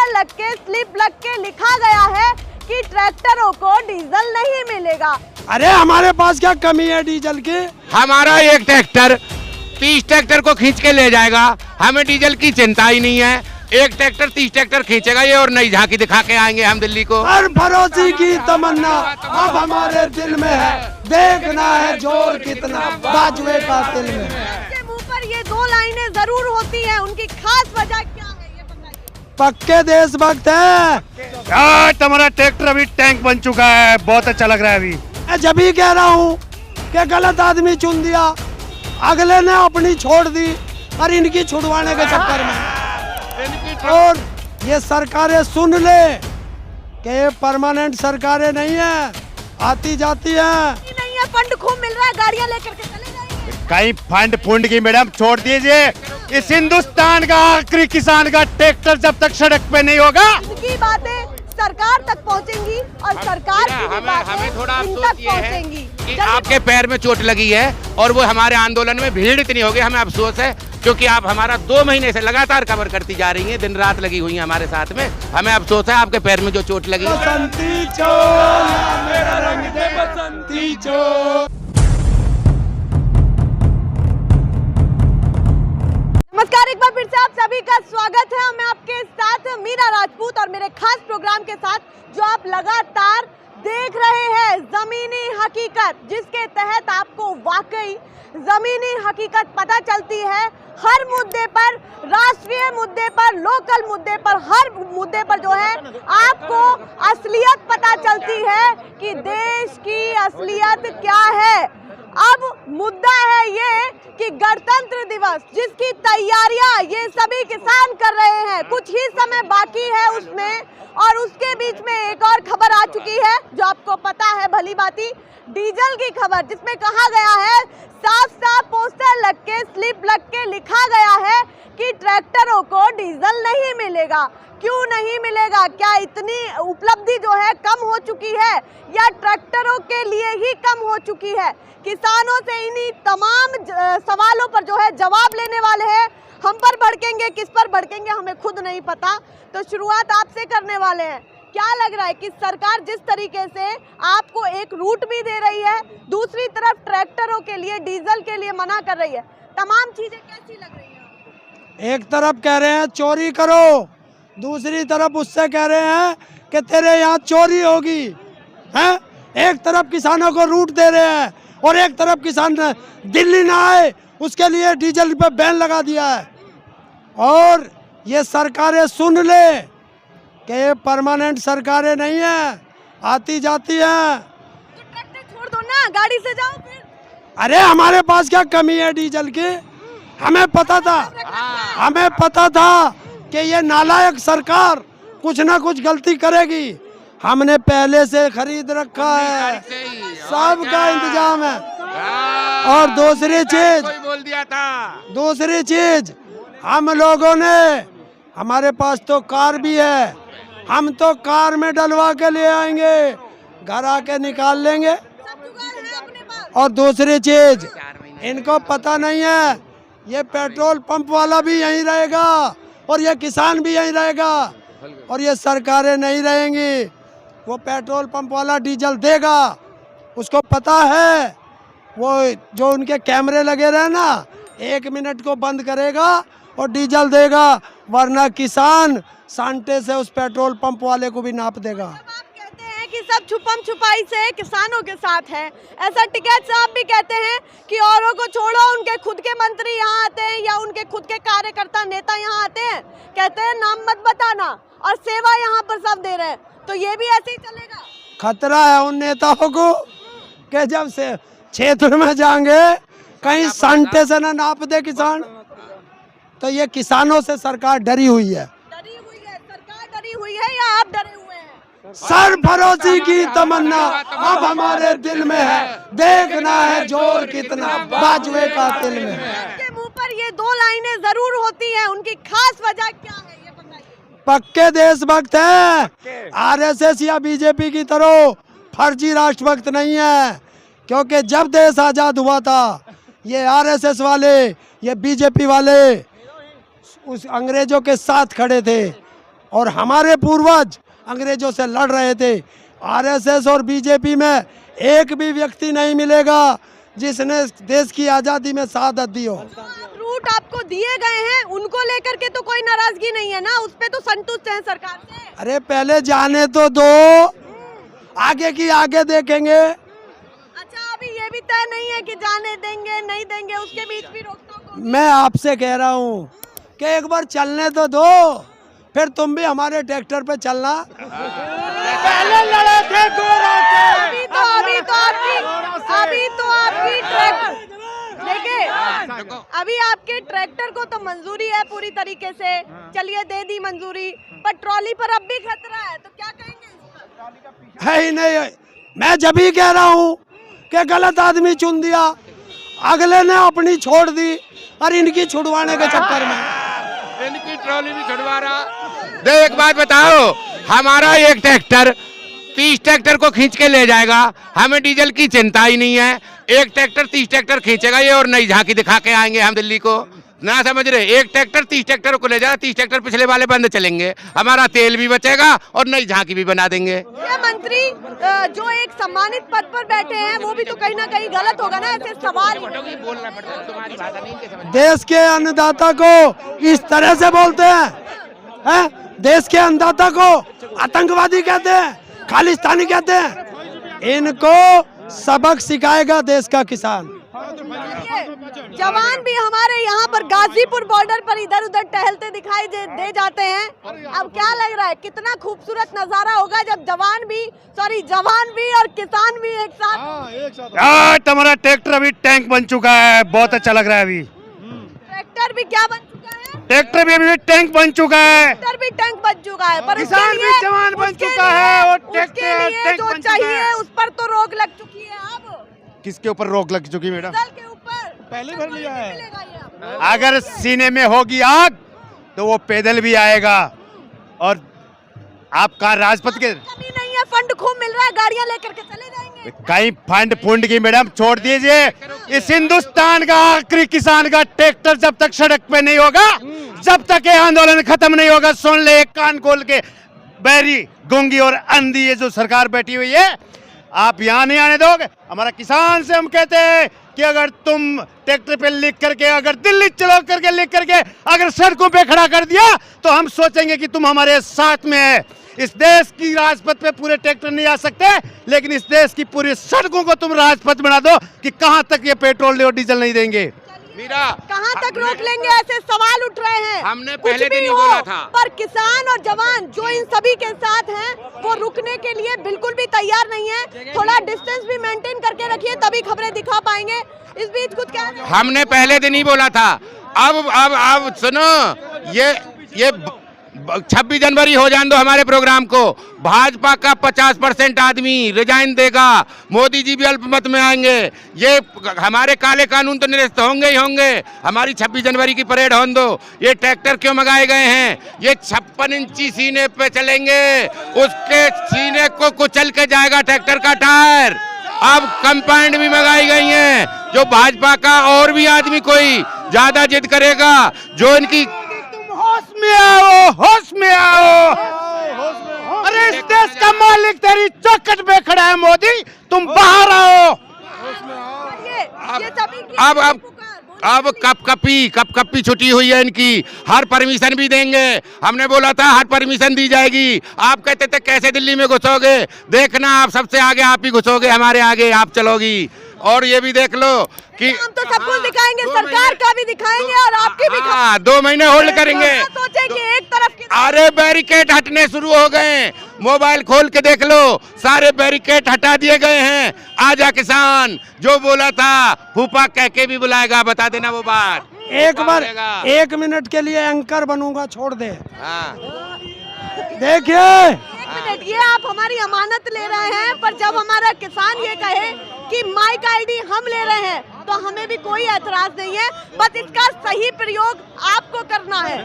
Poster लग के slip लग के लिखा गया है कि ट्रैक्टरों को डीजल नहीं मिलेगा। अरे हमारे पास क्या कमी है डीजल की? हमारा एक ट्रैक्टर 30 ट्रैक्टर को खींच के ले जाएगा, हमें डीजल की चिंता ही नहीं है। एक ट्रैक्टर 30 ट्रैक्टर खींचेगा ये और नई झांकी दिखा के आएंगे हम दिल्ली को। हर भरोसे की तमन्ना अब हमारे दिल में है, देखना है जोर कितना बाजुए का दिल में है। उसके मुंह पर ये दो लाइनें जरूर होती हैं, उनकी खास वजह क्या है ये बताइए। पक्के देशभक्त है। आज हमारा ट्रैक्टर अभी टैंक बन चुका है, बहुत अच्छा लग रहा है। अभी जब ही कह रहा हूँ कि गलत आदमी चुन दिया, अगले ने अपनी छोड़ दी और इनकी छुड़वाने के चक्कर में। और ये सरकारें सुन ले कि ये परमानेंट सरकारें नहीं है, आती जाती हैं। नहीं है, फंड खूब मिल रहा है, गाड़ियां लेकर के चले जाएंगे। कहीं फंड फुंड की मैडम छोड़ दीजिए। इस हिंदुस्तान का आखिरी किसान का ट्रैक्टर जब तक सड़क पे नहीं होगा, इनकी बातें सरकार तक पहुंचेंगी और सरकार की भी बातें हमें थोड़ा इन अफसोस तक ये है पहुंचेंगी कि आपके पैर में चोट लगी है और वो हमारे आंदोलन में भीड़ इतनी हो गई। हमें अफसोस है क्योंकि आप हमारा 2 महीने से लगातार कवर करती जा रही हैं, दिन रात लगी हुई हैं हमारे साथ में। हमें अफसोस है आपके पैर में जो चोट लगी है। बसंती चोला मेरा रंग दे बसंती चोला। नमस्कार, एक बार फिर से आप सभी का स्वागत है। मैं आपके साथ मीरा राजपूत और मेरे खास प्रोग्राम के साथ जो आप लगातार देख रहे हैं जमीनी हकीकत, जिसके तहत आपको वाकई जमीनी हकीकत पता चलती है। हर मुद्दे पर, राष्ट्रीय मुद्दे पर, लोकल मुद्दे पर, हर मुद्दे पर जो है आपको असलियत पता चलती है कि देश की असलियत क्या है। अब मुद्दा है ये कि गणतंत्र दिवस जिसकी तैयारियां ये सभी किसान कर रहे हैं, कुछ ही समय बाकी है उसमें, और उसके बीच में एक और खबर आ चुकी है जो आपको पता है भली भांति, डीजल की खबर, जिसमें कहा गया है, साफ साफ पोस्टर लग के स्लिप लग के लिखा गया है कि ट्रैक्टरों को डीजल नहीं मिलेगा। क्यों नहीं मिलेगा? क्या इतनी उपलब्धि जो है कम हो चुकी है या ट्रैक्टरों के लिए ही कम हो चुकी है? किसानों से इन्हीं तमाम सवालों पर जो है जवाब लेने वाले हैं। हम पर भड़केंगे, किस पर भड़केंगे हमें खुद नहीं पता। तो शुरुआत आपसे करने वाले हैं। क्या लग रहा है कि सरकार जिस तरीके से आपको एक रूट भी दे रही है, दूसरी तरफ ट्रैक्टरों के लिए, डीजल के लिए मना कर रही है, तमाम चीजें कैसी लग रही है? एक तरफ कह रहे हैं चोरी करो, दूसरी तरफ उससे कह रहे हैं कि तेरे यहाँ चोरी होगी, हैं? एक तरफ किसानों को रूट दे रहे हैं और एक तरफ किसान दिल्ली ना आए उसके लिए डीजल पे बैन लगा दिया है। और ये सरकारें सुन ले कि ये परमानेंट सरकारें नहीं है, आती जाती हैं। तो ट्रैक्टर छोड़ दो ना, गाड़ी से जाओ फिर। अरे हमारे पास क्या कमी है डीजल की? हमें पता था कि ये नालायक सरकार कुछ ना कुछ गलती करेगी। हमने पहले से खरीद रखा है, सबका इंतजाम है। और दूसरी चीज हम लोगों ने, हमारे पास तो कार भी है, हम तो कार में डलवा के ले आएंगे, घर आके निकाल लेंगे। और दूसरी चीज इनको पता नहीं है, ये पेट्रोल पंप वाला भी यहीं रहेगा और ये किसान भी यहीं रहेगा और ये सरकारें नहीं रहेंगी। वो पेट्रोल पंप वाला डीजल देगा, उसको पता है, वो जो उनके कैमरे लगे रहे ना, 1 मिनट को बंद करेगा और डीजल देगा, वरना किसान सांटे से उस पेट्रोल पंप वाले को भी नाप देगा। कि सब छुपम छुपाई से किसानों के साथ है, ऐसा टिकैत साहब भी कहते हैं कि औरों को छोड़ो, उनके खुद के मंत्री यहाँ आते हैं या उनके खुद के कार्यकर्ता नेता यहाँ आते हैं, कहते हैं नाम मत बताना और सेवा यहाँ पर सब दे रहे हैं। तो ये भी ऐसे ही चलेगा? खतरा है उन नेताओं को कि जब से क्षेत्र में जाएंगे कहीं सांटे से ना नाप दे किसान। तो ये किसानों से सरकार डरी हुई है। सरकार डरी हुई है या आप डरे हुए हैं? सर भरोसे की तमन्ना अब हमारे दिल में है, देखना है जोर कितना बाजुए का दिल में है। आपके मुंह पर ये दो लाइनें जरूर होती हैं, उनकी खास वजह क्या है ये बताइए। पक्के देशभक्त है, आरएसएस या बीजेपी की तरह फर्जी राष्ट्रभक्त नहीं है। क्योंकि जब देश आजाद हुआ था, ये आरएसएस वाले, ये बीजेपी वाले उस अंग्रेजों के साथ खड़े थे और हमारे पूर्वज अंग्रेजों से लड़ रहे थे। आरएसएस और बीजेपी में एक भी व्यक्ति नहीं मिलेगा जिसने देश की आज़ादी में शहादत दी हो। रूट आपको दिए गए हैं, उनको लेकर के तो कोई नाराजगी नहीं है ना, उस पे तो संतुष्ट हैं सरकार से। अरे पहले जाने तो दो, आगे की आगे देखेंगे। अच्छा, अभी ये भी तय नहीं है कि जाने देंगे नहीं देंगे, उसके बीच भी रोक टोक होगी। मैं आपसे कह रहा हूँ कि एक बार चलने तो दो, फिर तुम भी हमारे ट्रैक्टर पे चलना। पहले लड़े थे गोरों से। अभी तो आपकी ट्रैक्टर देखिए, अभी आपके ट्रैक्टर को तो मंजूरी है पूरी तरीके से, चलिए दे दी मंजूरी, पर ट्रॉली पर अब भी खतरा है, तो क्या कहेंगे इस पर? है ही नहीं। मैं जब ही कह रहा हूँ कि गलत आदमी चुन दिया, अगले ने अपनी छोड़ दी और इनकी छुड़वाने के चक्कर में इनकी ट्रॉली भी छुड़वा रहा। दे एक बात बताओ, हमारा एक ट्रैक्टर 30 ट्रैक्टर को खींच के ले जाएगा, हमें डीजल की चिंता ही नहीं है। एक ट्रैक्टर 30 ट्रैक्टर खींचेगा ये, और नई झांकी दिखा के आएंगे हम दिल्ली को, ना समझ रहे। एक ट्रैक्टर 30 ट्रैक्टर को ले जाएगा, 30 ट्रैक्टर पिछले वाले बंद चलेंगे, हमारा तेल भी बचेगा और नई झांकी भी बना देंगे। ये मंत्री जो एक सम्मानित पद पर बैठे हैं, वो भी तो कहीं ना कहीं गलत होगा ना, ऐसे सवाल। बोलना पड़ता है, तुम्हारी भाषा नहीं समझ। देश के अन्नदाता को इस तरह से बोलते हैं? देश के अन्नदाता को आतंकवादी कहते हैं, खालिस्तानी कहते हैं। इनको सबक सिखाएगा देश का किसान। जवान भी हमारे यहाँ पर गाजीपुर बॉर्डर पर इधर उधर टहलते दिखाई दे जाते हैं। अब क्या लग रहा है, कितना खूबसूरत नजारा होगा जब जवान भी और किसान भी एक साथ। यार तुम्हारा ट्रैक्टर अभी टैंक बन चुका है, बहुत अच्छा लग रहा है। अभी ट्रैक्टर भी क्या बन चुका है? ट्रैक्टर भी अभी टैंक बन चुका है, ट्रैक्टर भी टैंक बन चुका है, पर किसान भी जवान बन चुका है और उसके लिए जो चाहिए उस पर तो रोक लग चुकी है। अब किसके ऊपर रोक लग चुकी मैडम? डीजल के ऊपर पहले भर लिया है। मिलेगा ये अब। अगर सीने में होगी आग तो वो पैदल भी आएगा। और आपका राजपथ के कमी नहीं है, फंड खूब मिल रहा है, गाड़ियां लेकर के चले जाएंगे। कहीं फंड फुंड की मैडम छोड़ दीजिए। इस हिंदुस्तान का आखिरी किसान का ट्रैक्टर जब तक सड़क पे नहीं होगा, जब तक ये आंदोलन खत्म नहीं होगा, सुन ले एक कान खोल के, बैरी गूंगी और अंधी ये जो सरकार बैठी हुई है, आप यहाँ नहीं आने दोगे। हमारा किसान से हम कहते हैं कि अगर तुम ट्रैक्टर पे लिख करके, अगर दिल्ली चलो करके लिख करके अगर सड़कों पे खड़ा कर दिया तो हम सोचेंगे कि तुम हमारे साथ में है। इस देश की राजपथ पे पूरे ट्रैक्टर नहीं आ सकते, लेकिन इस देश की पूरी सड़कों को तुम राजपथ बना दो कि कहां तक ये पेट्रोल और डीजल नहीं देंगे। मीरा, कहां तक रोक लेंगे, ऐसे सवाल उठ रहे हैं। हमने कुछ पहले भी दिन ही हो, बोला था। पर किसान और जवान जो इन सभी के साथ हैं, वो रुकने के लिए बिल्कुल भी तैयार नहीं है। थोड़ा डिस्टेंस भी मेंटेन करके रखिए, तभी खबरें दिखा पाएंगे। इस बीच कुछ क्या हमने पहले दिन ही बोला था। अब सुनो, ये 26 जनवरी हो जाने दो हमारे प्रोग्राम को। भाजपा का 50% आदमी रिजाइन देगा, मोदी जी भी अल्पमत में आएंगे। ये हमारे काले कानून तो निरस्त होंगे ही होंगे। हमारी 26 जनवरी की परेड होने दो। ये ट्रैक्टर क्यों मंगाए गए हैं? ये 56 इंची सीने पे चलेंगे, उसके सीने को कुचल के जाएगा ट्रैक्टर का टायर। अब कंपाउंड भी मंगाई गई हैं, जो भाजपा का और भी आदमी कोई ज्यादा जिद करेगा, जो इनकी होश में आओ, होश में आओ। अरे इस देश का मालिक तेरी चौखट पे खड़ा है मोदी, तुम बाहर आओ। अब कपकपी छुट्टी हुई है इनकी। हर परमिशन भी देंगे, हमने बोला था हर परमिशन दी जाएगी। आप कहते थे कैसे दिल्ली में घुसोगे, देखना आप सबसे आगे आप ही घुसोगे, हमारे आगे आप चलोगी। और ये भी देख लो कि हम तो सब कुछ दिखाएंगे, सरकार का भी दिखाएंगे और आपकी भी। 2 महीने होल्ड करेंगे। सोचे कि एक तरफ की अरे बैरिकेड हटने शुरू हो गए, मोबाइल खोल के देख लो, सारे बैरिकेड हटा दिए गए हैं। आजा किसान जो बोला था, फूफा कह के भी बुलाएगा, बता देना वो बात। एक बार 1 मिनट के लिए एंकर बनूंगा, छोड़ दे। देखिए, 1 मिनट, ये आप हमारी अमानत ले रहे हैं, पर जब हमारा किसान ये कहे कि माइक आईडी हम ले रहे हैं, तो हमें भी कोई ऐतराज नहीं है। बस इसका सही प्रयोग आपको करना है।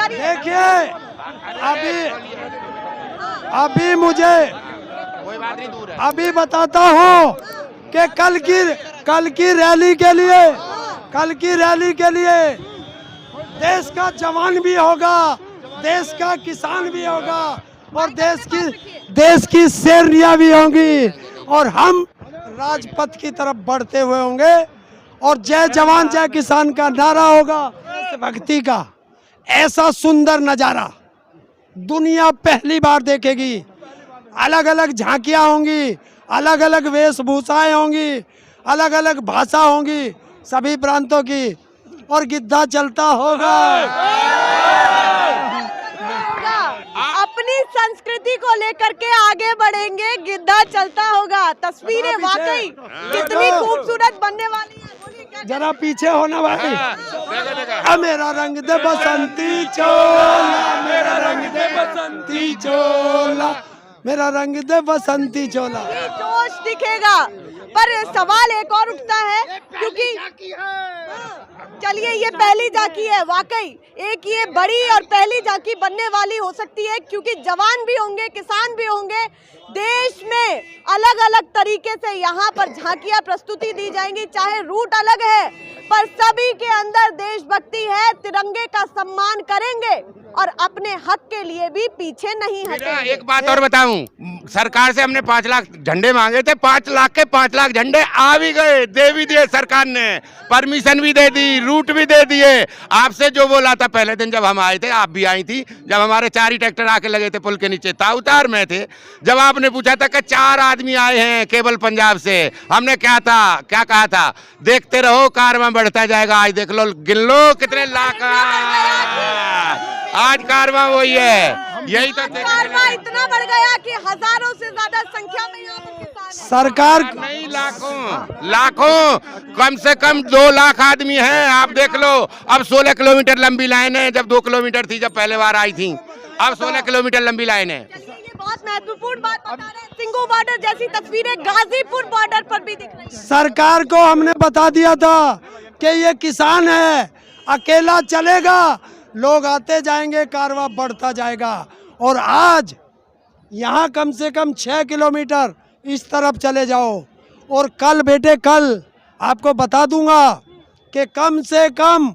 देखिए, अभी मुझे अभी बताता हूँ कि कल की रैली के लिए देश का जवान भी होगा, देश का किसान भी होगा और देश की शेरनियां भी होंगी और हम राजपथ की तरफ बढ़ते हुए होंगे और जय जवान जय किसान का नारा होगा। देशभक्ति का ऐसा सुंदर नजारा दुनिया पहली बार देखेगी। अलग अलग झांकियां होंगी, अलग अलग वेशभूषाएं होंगी, अलग अलग भाषा होंगी सभी प्रांतों की और गिद्धा चलता होगा। अपनी संस्कृति को लेकर के आगे बढ़ेंगे, गिद्धा चलता होगा। तस्वीरें वाकई कितनी खूबसूरत बनने वाली है। बोलिए क्या जरा पीछे होना भाई। मेरा रंग दे बसंती चोला, मेरा रंग दे बसंती चोला, मेरा रंग दे बसंती चोला। जोश दिखेगा। पर सवाल एक और उठता है क्योंकि चलिए ये पहली झांकी है, वाकई एक ये बड़ी और पहली झांकी बनने वाली हो सकती है क्योंकि जवान भी होंगे, किसान भी होंगे। देश में अलग अलग तरीके से यहाँ पर झांकियां प्रस्तुति दी जाएंगी, चाहे रूट अलग है पर सभी के अंदर देशभक्ति है। तिरंगे का सम्मान करेंगे और अपने हक के लिए भी पीछे नहीं हटेंगे। एक बात और बताऊं, सरकार से हमने 5 लाख झंडे मांगे थे, 5 लाख के 5 लाख झंडे आ भी गए, दे भी दिए सरकार ने, परमिशन भी दे दी, रूट भी दे दिए। आपसे जो बोला था पहले दिन जब हम आए थे, आप भी आई थी, जब हमारे 4 ही ट्रैक्टर आके लगे थे पुल के नीचे, ताउतार में थे, जब आपने पूछा था कि 4 आदमी आए हैं केवल पंजाब से, हमने क्या कहा था, देखते रहो कारवां बढ़ता जाएगा। आज देख लो, गिन लो कितने लाख आज कारवां वही है। यही तो कारवां इतना बढ़ गया कि हजारों से ज्यादा संख्या में यहाँ पर किसान हैं। सरकार नहीं, लाखों कम से कम 2 लाख आदमी हैं। आप देख लो, अब 16 किलोमीटर लंबी लाइन है, जब 2 किलोमीटर थी जब पहले बार आई थी, अब 16 किलोमीटर लंबी लाइन है। ये बहुत महत्वपूर्ण बात बता रहे हैं। सिंगू बॉर्डर जैसी तस्वीरें गाजीपुर बॉर्डर पर भी दिख रही है। सरकार को हमने बता दिया था कि ये किसान है, अकेला चलेगा, लोग आते जाएंगे, कारवां बढ़ता जाएगा। और आज यहाँ कम से कम 6 किलोमीटर इस तरफ चले जाओ और कल बेटे कल आपको बता दूंगा कि कम से कम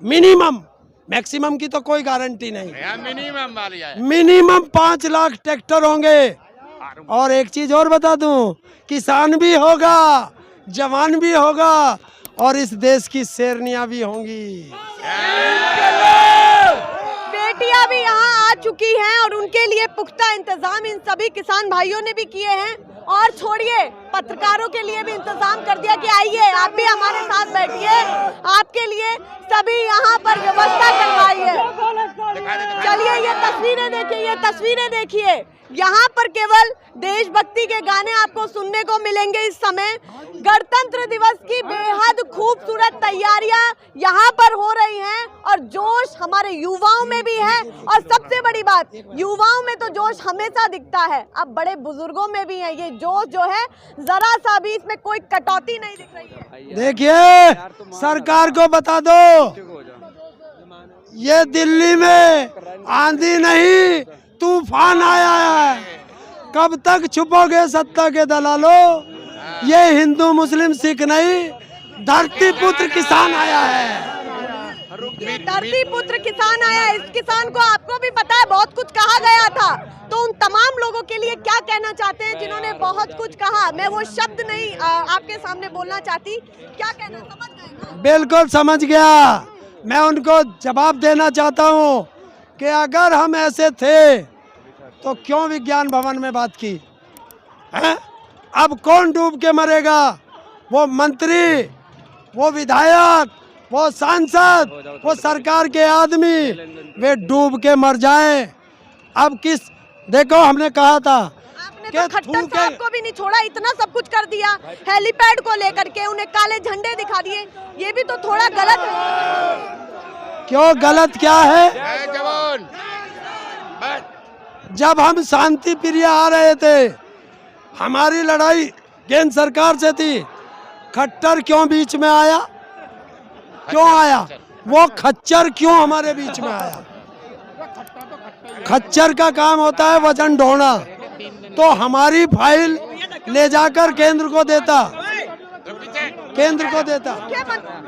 मिनिमम, मैक्सिमम की तो कोई गारंटी नहीं, मिनिमम वाली है, मिनिमम 5 लाख ट्रैक्टर होंगे। और एक चीज और बता दूं, किसान भी होगा, जवान भी होगा और इस देश की शेरनियां भी होंगी। बेटियां भी यहाँ आ चुकी हैं और उनके लिए पुख्ता इंतजाम इन सभी किसान भाइयों ने भी किए हैं। और छोड़िए, पत्रकारों के लिए भी इंतजाम कर दिया कि आइए आप भी हमारे साथ बैठिए, आपके लिए सभी यहाँ पर व्यवस्था करवाई है। चलिए ये तस्वीरें देखिए, यहाँ पर केवल देशभक्ति के गाने आपको सुनने को मिलेंगे। इस समय गणतंत्र दिवस की बेहद खूबसूरत तैयारियां यहाँ पर हो रही हैं और जोश हमारे युवाओं में भी है। और सबसे बड़ी बात, युवाओं में तो जोश हमेशा दिखता है, अब बड़े बुजुर्गों में भी है ये जोश जो है, जरा सा भी इसमें कोई कटौती नहीं दिख रही है। देखिए, सरकार को बता दो, ये दिल्ली में आंधी नहीं तूफान आया है। कब तक छुपोगे सत्ता के दलालों? ये हिंदू मुस्लिम सिख नहीं, धरती पुत्र किसान आया है। ये धरती पुत्र किसान आया है। इस किसान को आपको भी पता है बहुत कुछ कहा गया था, तो उन तमाम लोगों के लिए क्या कहना चाहते हैं जिन्होंने बहुत कुछ कहा? मैं वो शब्द नहीं आपके सामने बोलना चाहती, क्या कहना, समझ गए ना? बिल्कुल समझ गया। मैं उनको जवाब देना चाहता हूँ कि अगर हम ऐसे थे तो क्यों विज्ञान भवन में बात की है? अब कौन डूब के मरेगा? वो मंत्री, वो विधायक, वो सांसद, वो सरकार के आदमी, वे डूब के मर जाएं। अब किस, देखो हमने कहा था, आपने तो खट्टर साहब को भी नहीं छोड़ा, इतना सब कुछ कर दिया, हेलीपैड को लेकर के उन्हें काले झंडे दिखा दिए, ये भी तो थोड़ा गलत है। क्यों गलत क्या है? जवान, जब हम शांति प्रिय आ रहे थे, हमारी लड़ाई केंद्र सरकार से थी, खट्टर क्यों बीच में आया? क्यों आया? वो खच्चर क्यों हमारे बीच में आया? खच्चर का काम होता है वजन ढोना, तो हमारी फाइल ले जाकर केंद्र को देता। केंद्र को देता।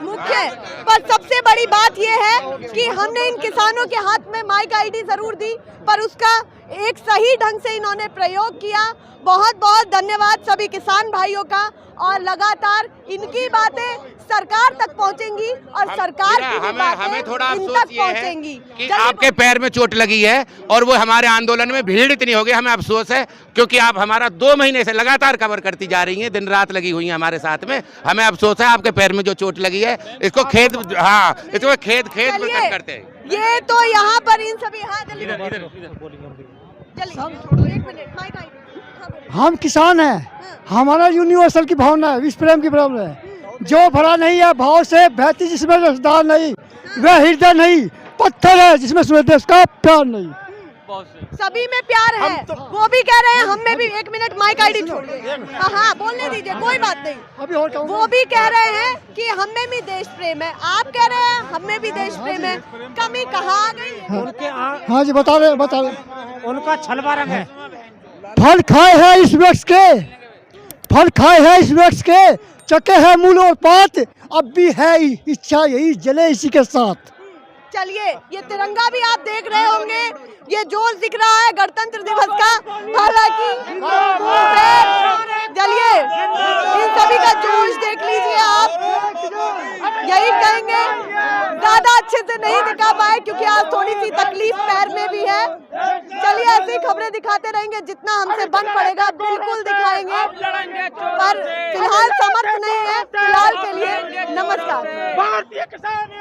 मुख्य पर सबसे बड़ी बात यह है कि हमने इन किसानों के हाथ में माइक आईडी जरूर दी, पर उसका एक सही ढंग से इन्होंने प्रयोग किया। बहुत बहुत धन्यवाद सभी किसान भाइयों का। और लगातार इनकी बातें सरकार तक पहुंचेंगी और सरकार की भी बातें हमें थोड़ा इन अफसोस तक ये है पहुंचेंगी कि आपके पैर में चोट लगी है और वो हमारे आंदोलन में भीड़ इतनी हो गई, हमें अफसोस है क्योंकि आप हमारा 2 महीने से लगातार कवर करती जा रही हैं, दिन रात लगी हुई हैं हमारे साथ में। हमें अफसोस है आपके पैर में जो चोट लगी है, इसको खेत, हाँ इसको खेत में करते हैं। ये तो यहाँ पर इन सभी, हाँ चलिए एक मिनट माइक आईडी। हम किसान हैं, हमारा यूनिवर्सल की भावना है, विश्व प्रेम की भावना है। जो भरा नहीं है भाव से बहती जिसमें रसदार नहीं, वह हृदय नहीं, पत्थर है जिसमें सूरज देश का प्यार नहीं। सभी में प्यार है, वो भी कह रहे हैं, हम में भी। एक मिनट माइक आईडी छोड़िए, हाँ बोलने दीजिए, कोई बात नहीं। अभी और वो भी कह रहे हैं कि हम में भी देश प्रेम है, आप कह रहे हैं हम में भी देश प्रेम है। कमी कहाँ आ गई है? हाँ जी बता रहे उनका छलवा रंग है। फल खाए हैं इस वृक्ष के, फल खाए हैं इस वृक्ष के, चके हैं मूल और पात, अब भी है इच्छा यही जले इसी के साथ। चलिए, ये तिरंगा भी आप देख रहे होंगे, ये जोश दिख रहा है गणतंत्र दिवस का। हालांकि चलिए इन सभी का जोश देख लीजिए आप। यही कहेंगे, ज्यादा अच्छे से नहीं दिखा पाए क्योंकि आज थोड़ी सी तकलीफ पैर में भी है। चलिए ऐसी ही खबरें दिखाते रहेंगे, जितना हमसे बन पड़ेगा बिल्कुल दिखाएंगे, पर फिलहाल समर्थ नहीं है। फिलहाल के लिए नमस्कार।